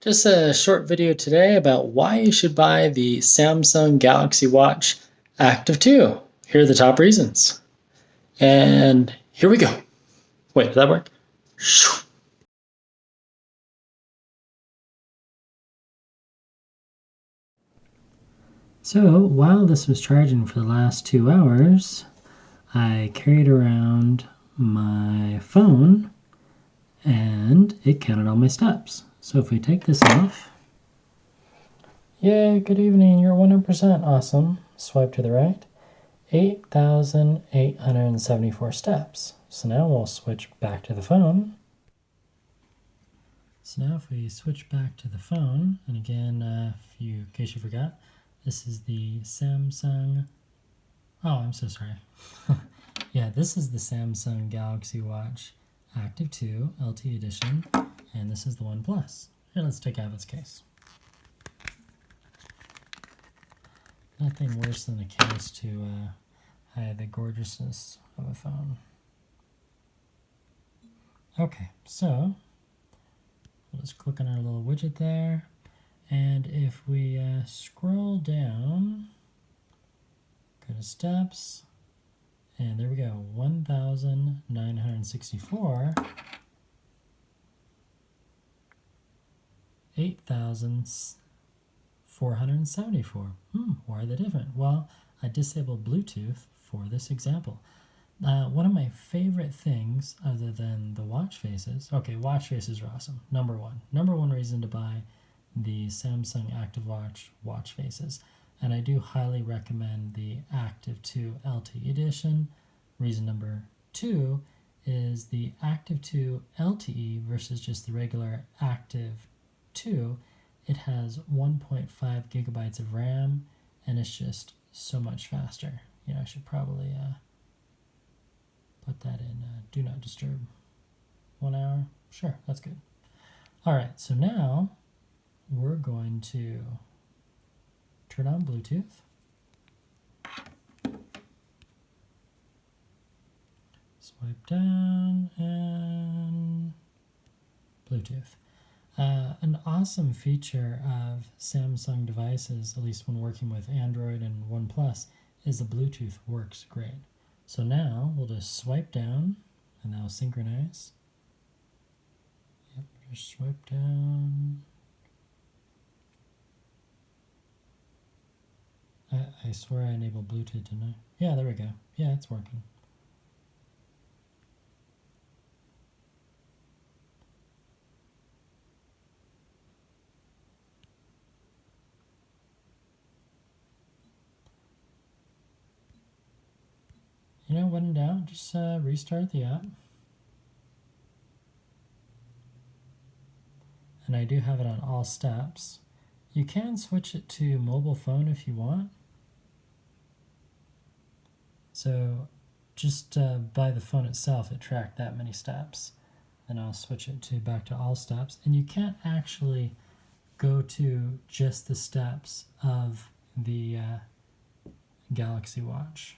Just a short video today about why you should buy the Samsung Galaxy Watch Active 2. Here are the top reasons. And here we go. Wait, did that work? So while this was charging for the last 2 hours, I carried around my phone and it counted all my steps. So if we take this off, yeah, good evening, you're 100% awesome. Swipe to the right, 8,874 steps. So now we'll switch back to the phone. So now if we switch back to the phone, and again, in case you forgot, this is the Samsung, oh, I'm so sorry. Yeah, this is the Samsung Galaxy Watch Active 2 LTE edition, and this is the One Plus. Here, let's take out its case. Nothing worse than a case to hide the gorgeousness of a phone. Okay, so we'll just click on our little widget there, and if we scroll down, go to steps, and there we go, 1,964, 8,474. Why are they different? Well, I disabled Bluetooth for this example. One of my favorite things, other than the watch faces, okay, watch faces are awesome. Number one reason to buy the Samsung Active watch faces. And I do highly recommend the Active 2 LTE edition. Reason number 2 is the Active 2 LTE versus just the regular Active 2. It has 1.5 gigabytes of RAM, and it's just so much faster. You know, I should probably put that in Do Not Disturb. 1 hour? Sure, that's good. All right, so now we're going to turn on Bluetooth. Swipe down and Bluetooth. An awesome feature of Samsung devices, at least when working with Android and OnePlus, is the Bluetooth works great. So now we'll just swipe down and that'll synchronize. Yep, just swipe down. I swear I enabled Bluetooth, didn't I? Yeah, there we go. Yeah, it's working. You know, when in doubt, just restart the app. And I do have it on all steps. You can switch it to mobile phone if you want. So just by the phone itself, it tracked that many steps. Then I'll switch it to back to all steps. And you can't actually go to just the steps of the Galaxy Watch.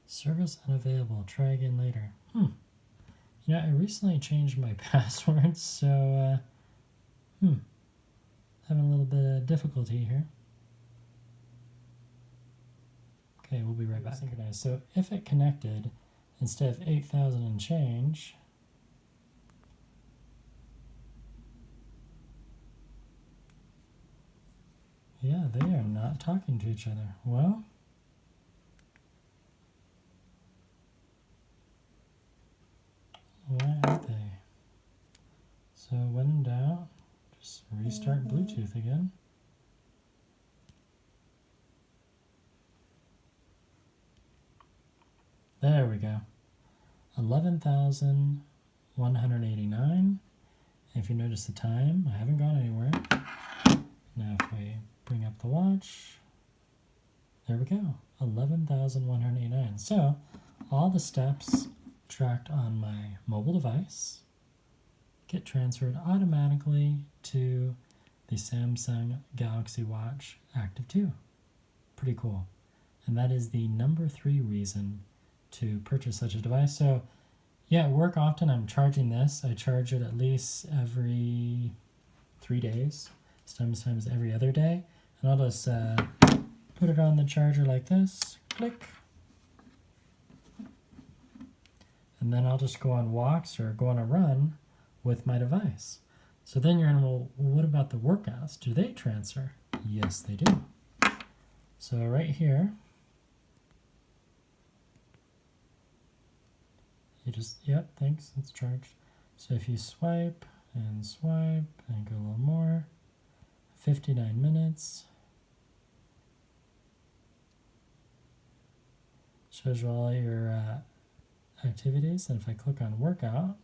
Service unavailable. Try again later. You know, I recently changed my password, so having a little bit of difficulty here. Okay, we'll be right back. Synchronized. So if it connected, instead of 8,000 and change, yeah, they are not talking to each other. Well, why aren't they? So when in doubt, just restart Bluetooth again. There we go. 11,189. If you notice the time, I haven't gone anywhere. Now if we bring up the watch, there we go. 11,189. So all the steps tracked on my mobile device get transferred automatically to the Samsung Galaxy Watch Active 2. Pretty cool. And that is the number 3 reason to purchase such a device. So yeah, at work often I'm charging this. I charge it at least every 3 days, sometimes every other day. And I'll just put it on the charger like this, click. And then I'll just go on walks or go on a run with my device. So then you're in, well, what about the workouts? Do they transfer? Yes, they do. So right here, you just, yep, thanks, it's charged. So if you swipe and go a little more, 59 minutes. Shows you all your activities. And if I click on workout,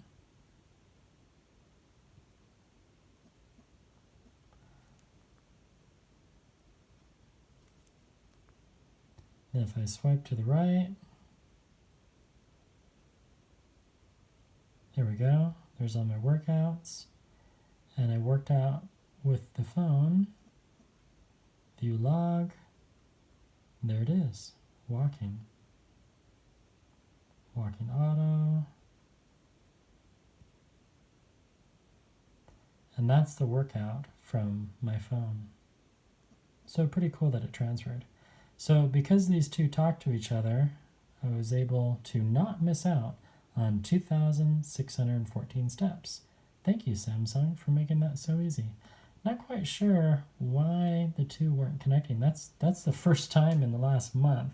then if I swipe to the right, there we go. There's all my workouts. And I worked out with the phone. View log. There it is. Walking. Walking auto. And that's the workout from my phone. So pretty cool that it transferred. So because these two talk to each other, I was able to not miss out on 2,614 steps. Thank you, Samsung, for making that so easy. Not quite sure why the two weren't connecting. That's the first time in the last month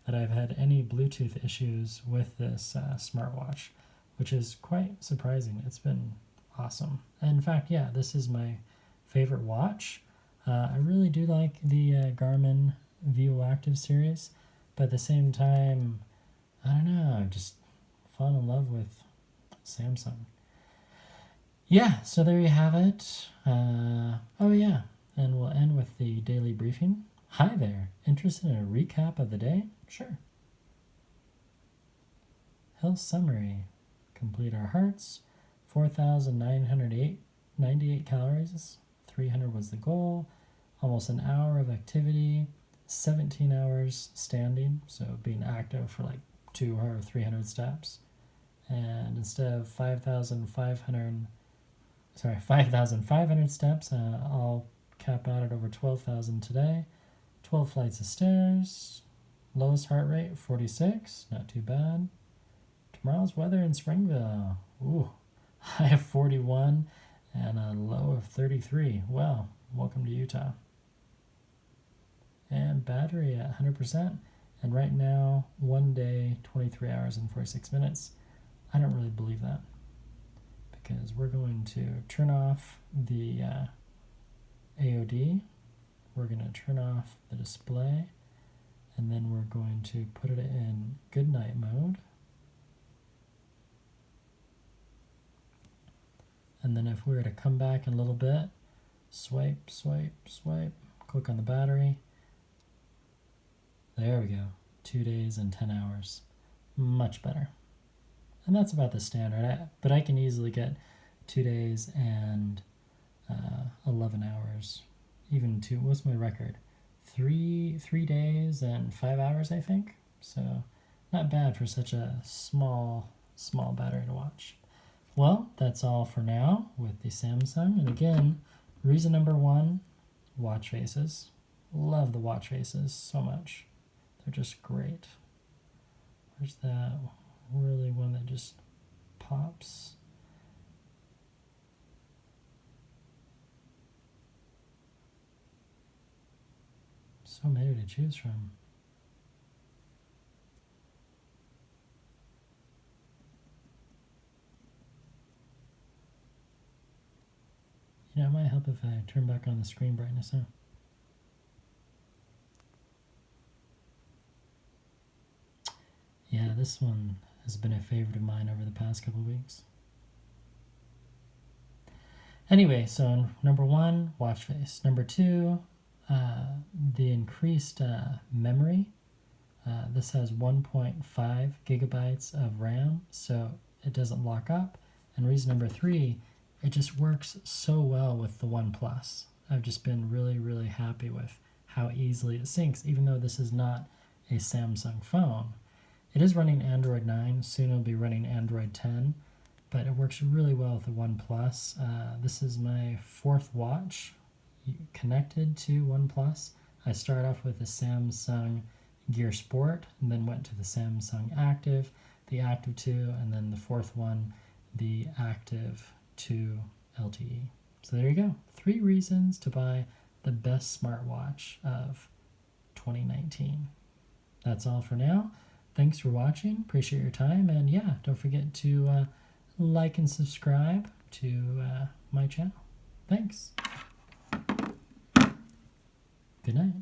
that I've had any Bluetooth issues with this smartwatch, which is quite surprising. It's been awesome. And in fact, yeah, this is my favorite watch. I really do like the Garmin VivoActive series, but at the same time, I don't know, I've just fallen in love with Samsung. Yeah, so there you have it. Oh yeah, and we'll end with the daily briefing. Hi there, interested in a recap of the day? Sure. Health summary. Complete our hearts. 4,998 calories. 300 was the goal. Almost an hour of activity. 17 hours standing, so being active for like 200 or 300 steps. And instead of 5,500 steps, I'll cap out at over 12,000 today. 12 flights of stairs. Lowest heart rate, 46, not too bad. Tomorrow's weather in Springville. Ooh, high of 41 and a low of 33. Well, welcome to Utah. And battery at 100%. And right now, 1 day, 23 hours and 46 minutes. I don't really believe that, because we're going to turn off the AOD. We're going to turn off the display, and then we're going to put it in good night mode. And then if we were to come back in a little bit, swipe, swipe, swipe, click on the battery. There we go. 2 days and 10 hours. Much better. And that's about the standard. But I can easily get 2 days and 11 hours. Even two. What's my record? 3 days and 5 hours, I think. So not bad for such a small battery to watch. Well, that's all for now with the Samsung. And again, reason number 1, watch faces. Love the watch faces so much. They're just great. Where's that really one that just pops? So many to choose from. You know, it might help if I turn back on the screen brightness, huh? Yeah, this one has been a favorite of mine over the past couple of weeks. Anyway, so number 1, watch face. Number 2, the increased memory. This has 1.5 gigabytes of RAM, so it doesn't lock up. And reason number 3, it just works so well with the OnePlus. I've just been really, really happy with how easily it syncs, even though this is not a Samsung phone. It is running Android 9. Soon it'll be running Android 10, but it works really well with the OnePlus. This is my fourth watch connected to OnePlus. I started off with the Samsung Gear Sport, and then went to the Samsung Active, the Active 2, and then the fourth one, the Active 2 LTE. So there you go. 3 reasons to buy the best smartwatch of 2019. That's all for now. Thanks for watching. Appreciate your time. And yeah, don't forget to like and subscribe to my channel. Thanks. Good night.